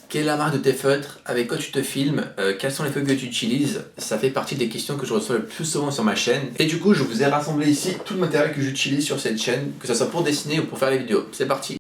Quelle est la marque de tes feutres? Avec quoi tu te filmes? Quels sont les feutres que tu utilises? Ça fait partie des questions que je reçois le plus souvent sur ma chaîne. Et du coup, je vous ai rassemblé ici tout le matériel que j'utilise sur cette chaîne, que ce soit pour dessiner ou pour faire les vidéos. C'est parti!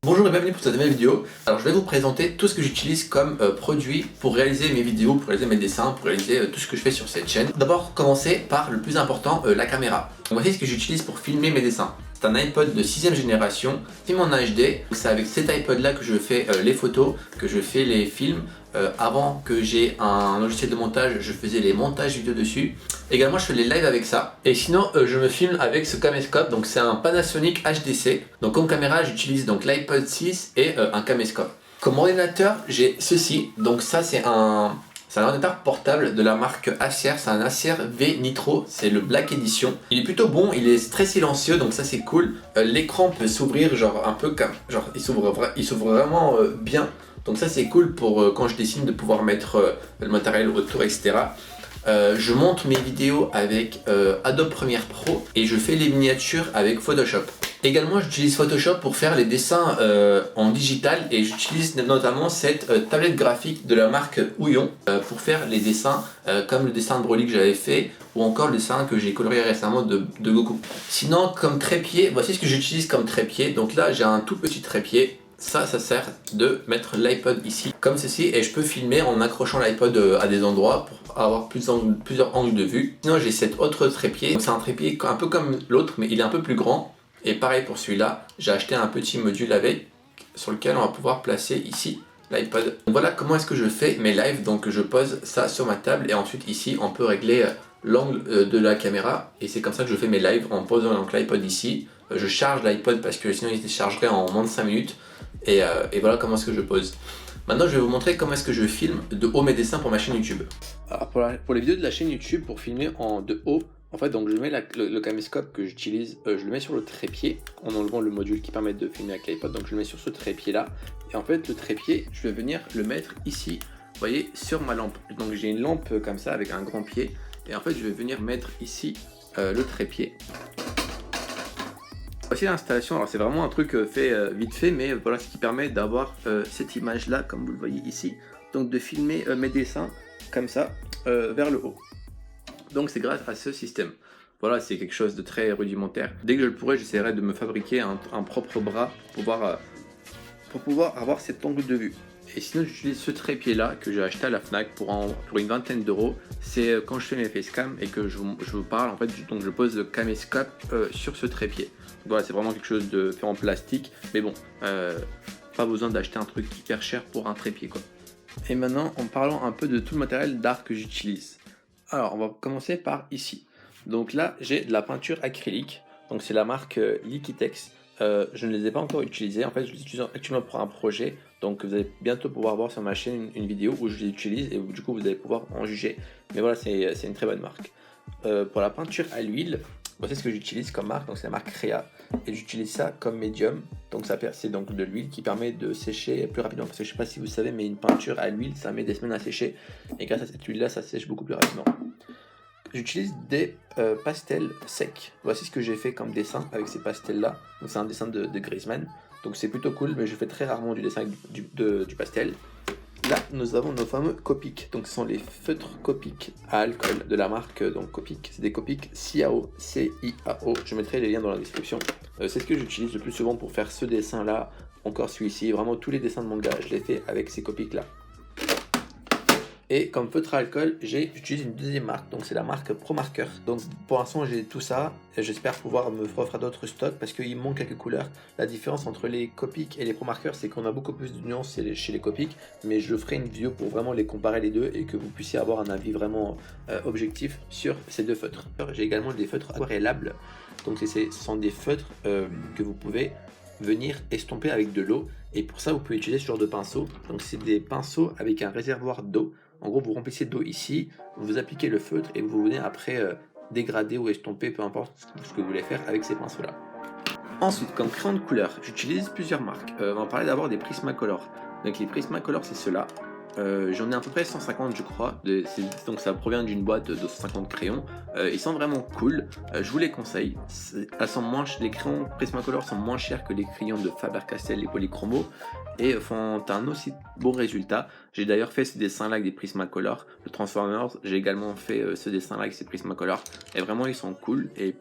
Bonjour et bienvenue pour cette nouvelle vidéo. Alors je vais vous présenter tout ce que j'utilise comme produit pour réaliser mes vidéos, pour réaliser mes dessins, pour réaliser tout ce que je fais sur cette chaîne. D'abord commencer par le plus important, la caméra. Donc, voici ce que j'utilise pour filmer mes dessins. C'est un iPod de 6ème génération, film en HD. C'est avec cet iPod là que je fais les photos, que je fais les films. Avant que j'ai un logiciel de montage, je faisais les montages vidéo dessus. Également, je fais les lives avec ça. Et sinon, je me filme avec ce caméscope. Donc, c'est un Panasonic HDC. Donc, comme caméra, j'utilise donc l'iPod 6 et un caméscope. Comme ordinateur, j'ai ceci. Donc, ça, c'est un ordinateur portable de la marque Acer. C'est un Acer V Nitro. C'est le Black Edition. Il est plutôt bon. Il est très silencieux. Donc, ça, c'est cool. L'écran peut s'ouvrir, genre un peu comme. Genre, il s'ouvre vraiment bien. Donc ça c'est cool pour quand je dessine de pouvoir mettre le matériel autour, etc. Je monte mes vidéos avec Adobe Premiere Pro et je fais les miniatures avec Photoshop. Également j'utilise Photoshop pour faire les dessins en digital et j'utilise notamment cette tablette graphique de la marque Houillon pour faire les dessins comme le dessin de Broly que j'avais fait ou encore le dessin que j'ai colorié récemment de Goku. Sinon comme trépied, voici ce que j'utilise comme trépied. Donc là j'ai un tout petit trépied. Ça sert de mettre l'iPod ici, comme ceci, et je peux filmer en accrochant l'iPod à des endroits pour avoir plusieurs angles de vue. Sinon, j'ai cet autre trépied. C'est un trépied un peu comme l'autre, mais il est un peu plus grand. Et pareil pour celui-là, j'ai acheté un petit module avec, sur lequel on va pouvoir placer ici l'iPod. Voilà comment est-ce que je fais mes lives. Donc, je pose ça sur ma table, et ensuite ici, on peut régler l'angle de la caméra, et c'est comme ça que je fais mes lives en posant donc l'iPod ici. Je charge l'iPod parce que sinon il se déchargerait en moins de 5 minutes. Et voilà comment est-ce que je pose. Maintenant je vais vous montrer comment est-ce que je filme de haut mes dessins pour ma chaîne YouTube. Alors pour les vidéos de la chaîne YouTube, pour filmer de haut, en fait donc je mets le caméscope que j'utilise, je le mets sur le trépied en enlevant le module qui permet de filmer avec l'iPod. Donc je le mets sur ce trépied là. Et en fait le trépied, je vais venir le mettre ici, vous voyez, sur ma lampe. Donc j'ai une lampe comme ça avec un grand pied. Et en fait je vais venir mettre ici le trépied. Voici l'installation, alors c'est vraiment un truc fait vite fait, mais voilà ce qui permet d'avoir cette image là comme vous le voyez ici, donc de filmer mes dessins comme ça vers le haut. Donc c'est grâce à ce système. Voilà, c'est quelque chose de très rudimentaire. Dès que je le pourrai, j'essaierai de me fabriquer un propre bras pour pouvoir avoir cet angle de vue. Et sinon j'utilise ce trépied là que j'ai acheté à la Fnac pour une vingtaine d'euros. C'est quand je fais mes facecam et que je vous parle, en fait, donc je pose le caméscope sur ce trépied. Donc voilà, c'est vraiment quelque chose de fait en plastique, mais bon, pas besoin d'acheter un truc hyper cher pour un trépied quoi. Et maintenant en parlant un peu de tout le matériel d'art que j'utilise. Alors on va commencer par ici. Donc là j'ai de la peinture acrylique, donc c'est la marque Liquitex. Je ne les ai pas encore utilisés, en fait je les utilise actuellement pour un projet, donc vous allez bientôt pouvoir voir sur ma chaîne une vidéo où je les utilise et du coup vous allez pouvoir en juger. Mais voilà, c'est une très bonne marque. Pour la peinture à l'huile, voici ce que j'utilise comme marque, donc c'est la marque Crea et j'utilise ça comme médium. Donc c'est donc de l'huile qui permet de sécher plus rapidement, parce que je sais pas si vous savez, mais une peinture à l'huile ça met des semaines à sécher et grâce à cette huile là ça sèche beaucoup plus rapidement. J'utilise des pastels secs. Voici ce que j'ai fait comme dessin avec ces pastels là. Donc c'est un dessin de Griezmann. Donc c'est plutôt cool, mais je fais très rarement du dessin avec du pastel. Là nous avons nos fameux Copic. Donc ce sont les feutres Copic à alcool de la marque donc Copic. C'est des Copic CIAO, C-I-A-O. Je mettrai les liens dans la description. C'est ce que j'utilise le plus souvent pour faire ce dessin là. Encore celui-ci. Vraiment tous les dessins de manga, je les fais avec ces Copic là. Et comme feutre à alcool, j'utilise une deuxième marque, donc c'est la marque Pro Marker. Donc pour l'instant j'ai tout ça, et j'espère pouvoir me refaire d'autres stocks parce qu'il manque quelques couleurs. La différence entre les Copic et les Pro Marker, c'est qu'on a beaucoup plus de nuances chez les Copic, mais je ferai une vidéo pour vraiment les comparer les deux et que vous puissiez avoir un avis vraiment objectif sur ces deux feutres. J'ai également des feutres aquarellables, donc ce sont des feutres que vous pouvez venir estomper avec de l'eau, et pour ça vous pouvez utiliser ce genre de pinceau. Donc c'est des pinceaux avec un réservoir d'eau. En gros vous remplissez d'eau ici, vous appliquez le feutre et vous venez après dégrader ou estomper, peu importe ce que vous voulez faire avec ces pinceaux là. Ensuite, comme crayon de couleur, j'utilise plusieurs marques. On va parler d'abord des Prismacolor. Donc les Prismacolor c'est ceux-là. J'en ai à peu près 150 je crois, donc ça provient d'une boîte de 150 crayons. Ils sont vraiment cool, je vous les conseille. Les crayons Prismacolor sont moins chers que les crayons de Faber-Castell, les polychromos, et font un aussi bon résultat. J'ai d'ailleurs fait ce dessin là avec des Prismacolor de Transformers, j'ai également fait ce dessin là avec ces Prismacolor, et vraiment ils sont cool et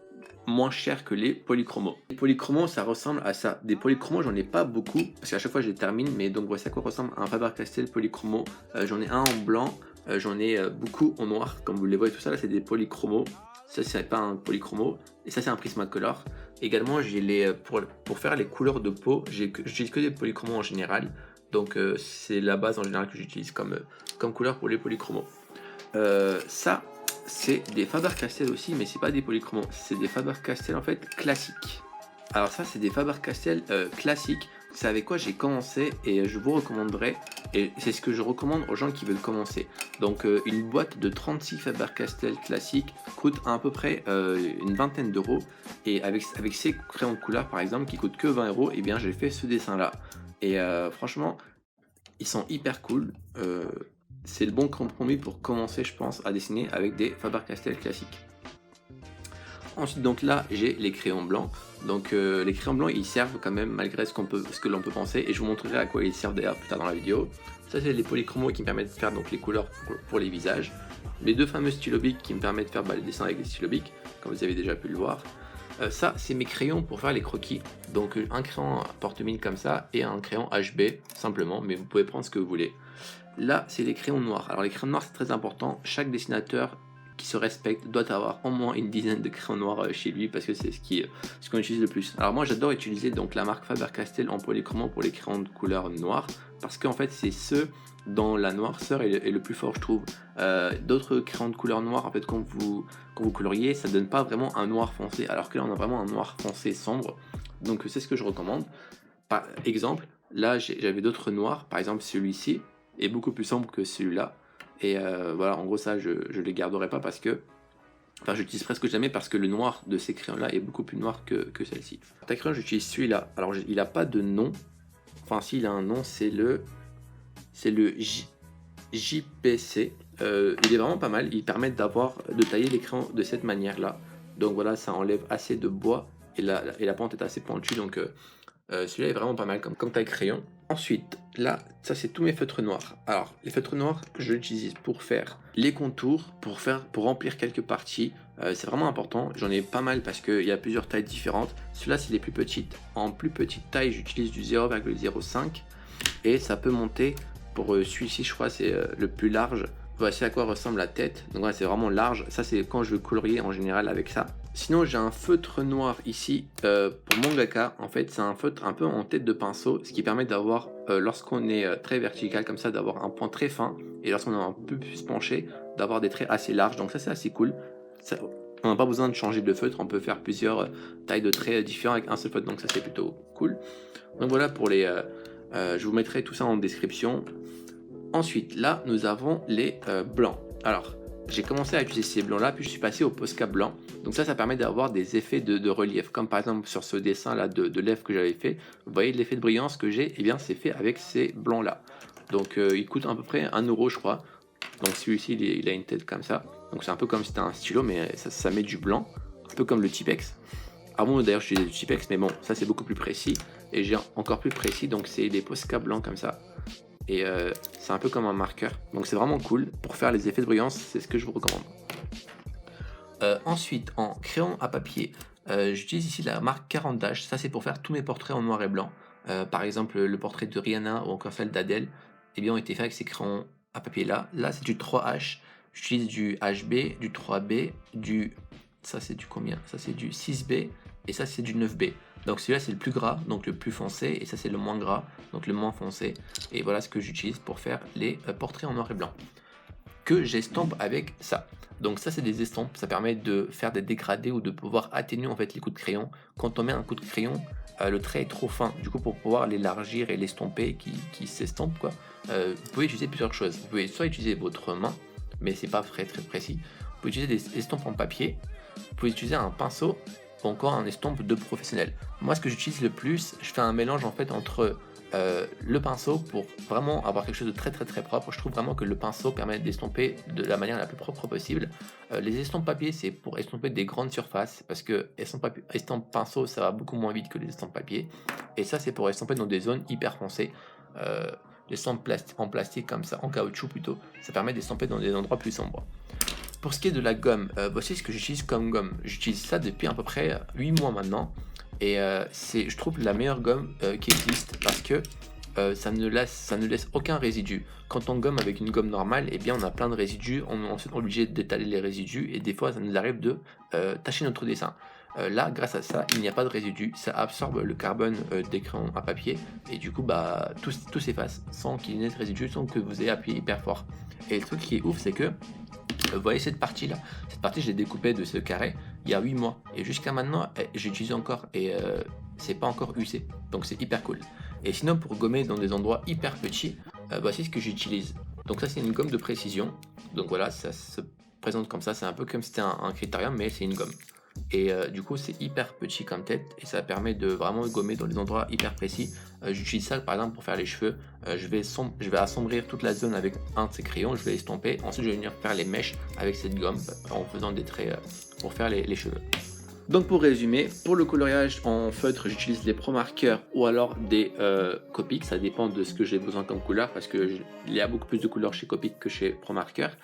moins cher que les polychromos. Les polychromos, ça ressemble à ça. Des polychromos, j'en ai pas beaucoup, parce qu'à chaque fois je les termine, mais donc voici à quoi ressemble un Faber-Castell polychromo. J'en ai un en blanc, j'en ai beaucoup en noir, comme vous les voyez, tout ça là c'est des polychromos. Ça c'est pas un polychromo, et ça c'est un Prismacolor. Également, j'ai pour faire les couleurs de peau, j'utilise que des polychromos en général, donc c'est la base en général que j'utilise comme couleur pour les polychromos. Ça, c'est des Faber-Castell aussi, mais c'est pas des polychromos, c'est des Faber-Castell en fait classiques. Alors ça, c'est des Faber-Castell classiques. C'est avec quoi j'ai commencé et je vous recommanderais, et c'est ce que je recommande aux gens qui veulent commencer. Donc une boîte de 36 Faber-Castell classiques coûte à peu près une vingtaine d'euros, et avec ces crayons de couleur par exemple qui coûtent que 20 euros, et bien j'ai fait ce dessin là. Et franchement, ils sont hyper cool. C'est le bon compromis pour commencer, je pense, à dessiner avec des Faber-Castell classiques. Ensuite, donc là, j'ai les crayons blancs. Donc les crayons blancs, ils servent quand même malgré ce que l'on peut penser, et je vous montrerai à quoi ils servent d'ailleurs plus tard dans la vidéo. Ça, c'est les polychromos qui me permettent de faire donc les couleurs pour les visages. Les deux fameux stylo bic qui me permettent de faire les dessins avec les stylo bic, comme vous avez déjà pu le voir. Ça, c'est mes crayons pour faire les croquis. Donc un crayon porte-mine comme ça et un crayon HB simplement, mais vous pouvez prendre ce que vous voulez. Là, c'est les crayons noirs. Alors les crayons noirs, c'est très important. Chaque dessinateur qui se respecte doit avoir au moins une dizaine de crayons noirs chez lui, parce que c'est ce qu'on utilise le plus. Alors moi, j'adore utiliser donc la marque Faber-Castell en polychromo pour les crayons de couleur noire, parce qu'en fait, c'est ceux dont la noirceur est le plus fort, je trouve. D'autres crayons de couleur noire, en fait, quand vous coloriez, ça donne pas vraiment un noir foncé, alors que là, on a vraiment un noir foncé sombre. Donc c'est ce que je recommande. Par exemple, là, j'avais d'autres noirs, par exemple celui-ci est beaucoup plus sombre que celui-là, et voilà, en gros ça je les garderai pas, parce que j'utilise presque jamais, parce que le noir de ces crayons là est beaucoup plus noir que celle-ci. Ta crayon, j'utilise celui-là. Alors il a pas de nom, enfin s'il a un nom, c'est le JPC. Il est vraiment pas mal, il permet de tailler les crayons de cette manière là, donc voilà, ça enlève assez de bois, et la pente est assez pointue, donc celui-là est vraiment pas mal comme taille crayon. Ensuite, là, ça c'est tous mes feutres noirs. Alors, les feutres noirs, je l'utilise pour faire les contours, pour remplir quelques parties. C'est vraiment important. J'en ai pas mal parce qu'il y a plusieurs tailles différentes. Ceux-là, c'est les plus petites. En plus petite taille, j'utilise du 0,05 et ça peut monter. Pour celui-ci, je crois, c'est le plus large. Voici à quoi ressemble la tête. Donc voilà, c'est vraiment large. Ça, c'est quand je veux colorier en général avec ça. Sinon, j'ai un feutre noir ici pour mangaka. En fait, c'est un feutre un peu en tête de pinceau, ce qui permet d'avoir, lorsqu'on est très vertical comme ça, d'avoir un point très fin, et lorsqu'on est un peu plus penché, d'avoir des traits assez larges. Donc ça, c'est assez cool. On n'a pas besoin de changer de feutre, on peut faire plusieurs tailles de traits différents avec un seul feutre. Donc ça, c'est plutôt cool. Donc voilà pour les... je vous mettrai tout ça en description. Ensuite, là, nous avons les blancs. Alors, j'ai commencé à utiliser ces blancs là, puis je suis passé au Posca blanc. Donc ça permet d'avoir des effets de relief, comme par exemple sur ce dessin là de lèvres que j'avais fait. Vous voyez l'effet de brillance que j'ai, et bien c'est fait avec ces blancs là. Donc il coûte à peu près 1 euro, je crois. Donc celui-ci il a une tête comme ça, donc c'est un peu comme si c'était un stylo, mais ça met du blanc, un peu comme le Tipex. Ah bon, d'ailleurs je suis du Tipex, mais bon, ça c'est beaucoup plus précis, et j'ai encore plus précis, donc c'est des Posca blancs comme ça. Et c'est un peu comme un marqueur, donc c'est vraiment cool pour faire les effets de brillance, c'est ce que je vous recommande. Ensuite, en crayon à papier, j'utilise ici la marque 40H. Ça c'est pour faire tous mes portraits en noir et blanc. Par exemple, le portrait de Rihanna ou encore celle d'Adèle, eh bien, ont été faits avec ces crayons à papier là. Là c'est du 3H, j'utilise du HB, du 3B, ça c'est du combien? Ça c'est du 6B, et ça c'est du 9B. Donc celui-là c'est le plus gras, donc le plus foncé, et ça c'est le moins gras, donc le moins foncé. Et voilà ce que j'utilise pour faire les portraits en noir et blanc, que j'estompe avec ça. Donc ça c'est des estampes, ça permet de faire des dégradés ou de pouvoir atténuer en fait les coups de crayon. Quand on met un coup de crayon, le trait est trop fin, du coup pour pouvoir l'élargir et l'estomper qui s'estompe quoi, vous pouvez utiliser plusieurs choses. Vous pouvez soit utiliser votre main, mais c'est pas très précis. Vous pouvez utiliser des estampes en papier, vous pouvez utiliser un pinceau, ou encore un estompe de professionnel. Moi ce que j'utilise le plus, je fais un mélange en fait entre le pinceau, pour vraiment avoir quelque chose de très propre, je trouve vraiment que le pinceau permet d'estomper de la manière la plus propre possible. Les estampes papier, c'est pour estomper des grandes surfaces, parce que estampe pinceau, ça va beaucoup moins vite que les estampes papier, et ça c'est pour estomper dans des zones hyper foncées. Les estampes en plastique comme ça, en caoutchouc plutôt, ça permet d'estomper dans des endroits plus sombres. Pour ce qui est de la gomme, voici ce que j'utilise comme gomme. J'utilise ça depuis à peu près 8 mois maintenant. Et c'est, je trouve, la meilleure gomme qui existe parce que ça ne laisse aucun résidu. Quand on gomme avec une gomme normale, eh bien on a plein de résidus, on est ensuite obligé d'étaler les résidus et des fois ça nous arrive de tacher notre dessin. Là, grâce à ça, il n'y a pas de résidus, ça absorbe le carbone des crayons à papier et du coup bah tout s'efface sans qu'il y ait de résidus, sans que vous ayez appuyé hyper fort. Et le truc qui est ouf, c'est que vous voyez cette partie là, je l'ai découpée de ce carré il y a 8 mois et jusqu'à maintenant j'utilise encore et c'est pas encore usé, donc c'est hyper cool. Et sinon pour gommer dans des endroits hyper petits, voici ce que j'utilise. Donc ça c'est une gomme de précision, donc voilà, ça se présente comme ça, c'est un peu comme si c'était un critérium mais c'est une gomme. Et du coup c'est hyper petit comme tête et ça permet de vraiment gommer dans des endroits hyper précis. J'utilise ça par exemple pour faire les cheveux. Je vais assombrir toute la zone avec un de ces crayons, je vais estomper, ensuite je vais venir faire les mèches avec cette gomme en faisant des traits pour faire les cheveux. Donc pour résumer, pour le coloriage en feutre, j'utilise les Pro Markers ou alors des Copic, ça dépend de ce que j'ai besoin comme couleur parce qu'il y a beaucoup plus de couleurs chez Copic que chez Pro Markers.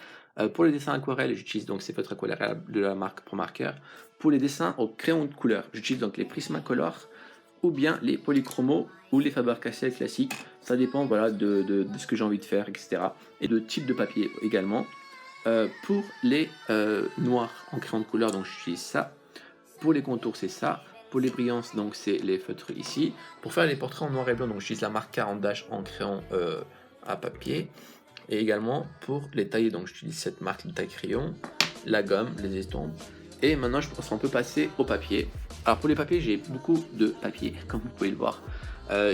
Pour les dessins aquarelles, j'utilise donc ces feutres aquarelles de la marque Pro Marker. Pour les dessins au crayon de couleur, j'utilise donc les Prismacolor ou bien les Polychromo ou les Faber-Castell classiques. Ça dépend voilà, de ce que j'ai envie de faire, etc. Et de type de papier également. Pour les noirs en crayon de couleur, donc j'utilise ça. Pour les contours, c'est ça. Pour les brillances, donc c'est les feutres ici. Pour faire les portraits en noir et blanc, donc j'utilise la marque 40' en crayon à papier. Et également pour les tailler, donc j'utilise cette marque de taille crayon, la gomme, les estampes. Et maintenant je pense qu'on peut passer au papier. Alors pour les papiers, j'ai beaucoup de papier, comme vous pouvez le voir.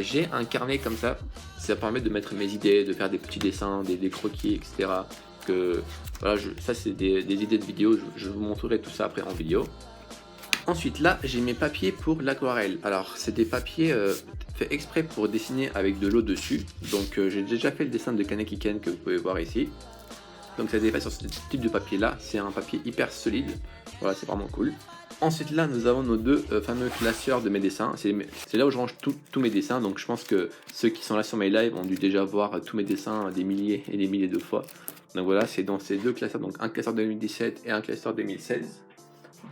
J'ai un carnet comme ça permet de mettre mes idées, de faire des petits dessins, des croquis, etc. Que, voilà, ça c'est des idées de vidéo, je vous montrerai tout ça après en vidéo. Ensuite là j'ai mes papiers pour l'aquarelle. Alors c'est des papiers fait exprès pour dessiner avec de l'eau dessus. Donc j'ai déjà fait le dessin de Kaneki Ken que vous pouvez voir ici. Donc ça fait sur ce type de papier là, c'est un papier hyper solide. Voilà, c'est vraiment cool. Ensuite là nous avons nos deux fameux classeurs de mes dessins. C'est là où je range tous mes dessins. Donc je pense que ceux qui sont là sur mes lives ont dû déjà voir tous mes dessins des milliers et des milliers de fois. Donc voilà, c'est dans ces deux classeurs, donc un classeur 2017 et un classeur 2016.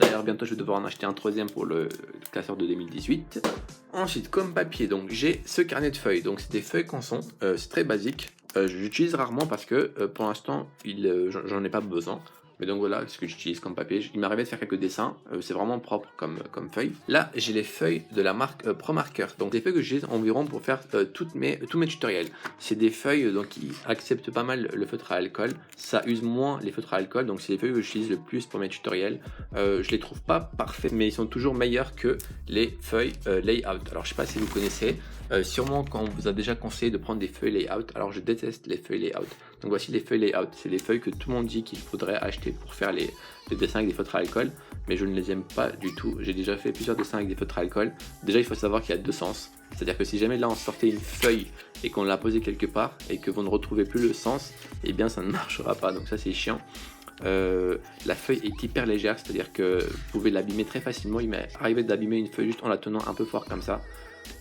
D'ailleurs bientôt je vais devoir en acheter un troisième pour le classeur de 2018. Ensuite comme papier, donc j'ai ce carnet de feuilles, donc c'est des feuilles canson, c'est très basique. J'utilise rarement parce que pour l'instant j'en ai pas besoin. Mais donc voilà ce que j'utilise comme papier. Il m'arrivait de faire quelques dessins, c'est vraiment propre comme feuille. Là j'ai les feuilles de la marque Pro Marker. Donc des feuilles que j'utilise environ pour faire tous mes tutoriels. C'est des feuilles donc, qui acceptent pas mal le feutre à alcool. Ça use moins les feutres à alcool, donc c'est les feuilles que j'utilise le plus pour mes tutoriels. Je les trouve pas parfaits, mais ils sont toujours meilleurs que les feuilles layout. Alors je sais pas si vous connaissez, sûrement quand on vous a déjà conseillé de prendre des feuilles layout. Alors je déteste les feuilles layout. Donc voici les feuilles layout, c'est les feuilles que tout le monde dit qu'il faudrait acheter pour faire les dessins avec des feutres à alcool, mais je ne les aime pas du tout. J'ai déjà fait plusieurs dessins avec des feutres à alcool. Déjà il faut savoir qu'il y a deux sens, c'est-à-dire que si jamais là on sortait une feuille et qu'on l'a posée quelque part et que vous ne retrouvez plus le sens, et eh bien ça ne marchera pas, donc ça c'est chiant. La feuille est hyper légère, c'est-à-dire que vous pouvez l'abîmer très facilement. Il m'est arrivé d'abîmer une feuille juste en la tenant un peu fort comme ça.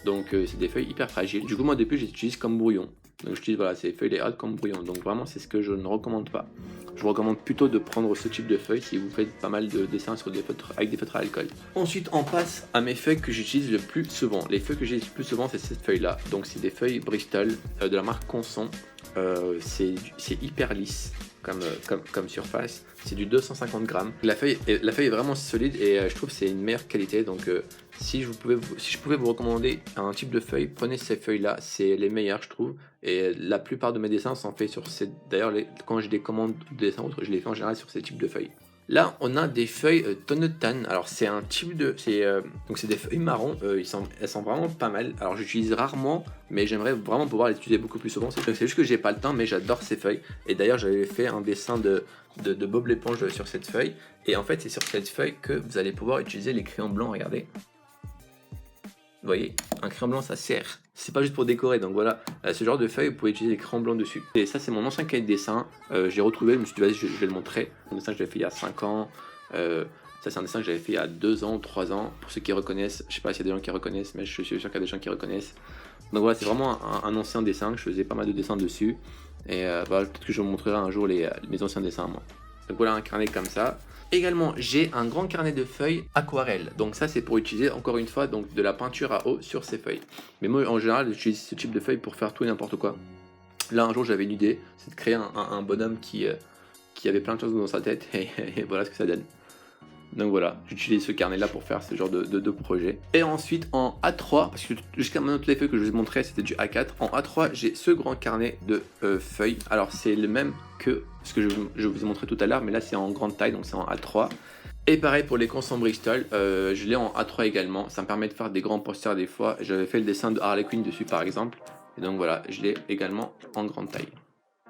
Donc c'est des feuilles hyper fragiles. Du coup moi au début j'utilise comme brouillon. Donc j'utilise voilà, ces feuilles layout comme brouillon. Donc vraiment c'est ce que je ne recommande pas. Je vous recommande plutôt de prendre ce type de feuilles si vous faites pas mal de dessins sur avec des feutres à alcool. Ensuite on passe à mes feuilles que j'utilise le plus souvent. Les feuilles que j'utilise le plus souvent c'est cette feuille là. Donc c'est des feuilles Bristol de la marque Conson. C'est hyper lisse comme surface, c'est du 250 grammes. La feuille est vraiment solide et je trouve que c'est une meilleure qualité. Donc si je pouvais vous recommander un type de feuille, prenez ces feuilles là, c'est les meilleures je trouve. Et la plupart de mes dessins sont faits sur ces. D'ailleurs quand j'ai des commandes de dessins autres, je les fais en général sur ces types de feuilles. Là, on a des feuilles tonne tan. Alors, c'est un type de. Donc, c'est des feuilles marron. Elles sont vraiment pas mal. Alors, j'utilise rarement, mais j'aimerais vraiment pouvoir les utiliser beaucoup plus souvent. C'est juste que j'ai pas le temps, mais j'adore ces feuilles. Et d'ailleurs, j'avais fait un dessin de Bob l'éponge sur cette feuille. Et en fait, c'est sur cette feuille que vous allez pouvoir utiliser les crayons blancs. Regardez. Vous voyez, un crayon blanc ça sert. C'est pas juste pour décorer, donc voilà, ce genre de feuille, vous pouvez utiliser des crayons blancs dessus. Et ça c'est mon ancien cahier de dessin, j'ai retrouvé, je me suis dit vas-y je vais le montrer. Un dessin que j'avais fait il y a 5 ans, ça c'est un dessin que j'avais fait il y a 2 ans, 3 ans. Pour ceux qui reconnaissent, je sais pas s'il y a des gens qui reconnaissent, mais je suis sûr qu'il y a des gens qui reconnaissent. Donc voilà, c'est vraiment un ancien dessin, que je faisais pas mal de dessins dessus. Et voilà, peut-être que je vous montrerai un jour mes anciens dessins moi. Donc voilà un carnet comme ça. Également, j'ai un grand carnet de feuilles aquarelles. Donc ça, c'est pour utiliser, encore une fois, donc de la peinture à eau sur ces feuilles. Mais moi, en général, j'utilise ce type de feuilles pour faire tout et n'importe quoi. Là, un jour, j'avais une idée, c'est de créer un bonhomme qui avait plein de choses dans sa tête. Et voilà ce que ça donne. Donc voilà, j'utilise ce carnet-là pour faire ce genre de projet. Et ensuite, en A3, parce que jusqu'à maintenant, toutes les feuilles que je vous ai montrées, c'était du A4. En A3, j'ai ce grand carnet de feuilles. Alors, c'est le même que ce que je vous ai montré tout à l'heure, mais là, c'est en grande taille, donc c'est en A3. Et pareil pour les constants Bristol, je l'ai en A3 également. Ça me permet de faire des grands posters des fois. J'avais fait le dessin de Harley Quinn dessus, par exemple. Et donc voilà, je l'ai également en grande taille.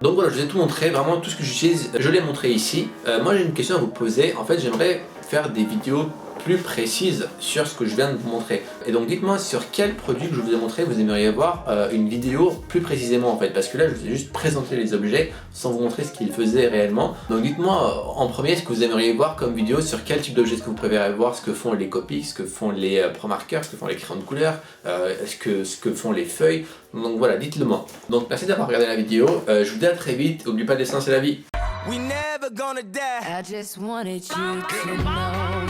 Donc voilà, je vous ai tout montré, vraiment tout ce que j'utilise, je l'ai montré ici. Moi j'ai une question à vous poser, en fait j'aimerais faire des vidéos plus précises sur ce que je viens de vous montrer. Et donc dites-moi sur quel produit que je vous ai montré vous aimeriez voir une vidéo plus précisément en fait. Parce que là je vous ai juste présenté les objets sans vous montrer ce qu'ils faisaient réellement. Donc dites-moi en premier ce que vous aimeriez voir comme vidéo, sur quel type d'objet que vous préférez voir, ce que font les copies, ce que font les pro-marqueurs, ce que font les crayons de couleur, ce que font les feuilles. Donc voilà, dites-le moi. Donc merci d'avoir regardé la vidéo, je vous dis à très vite, n'oubliez pas de dessin c'est la vie. We never gonna die. I just wanted you to know.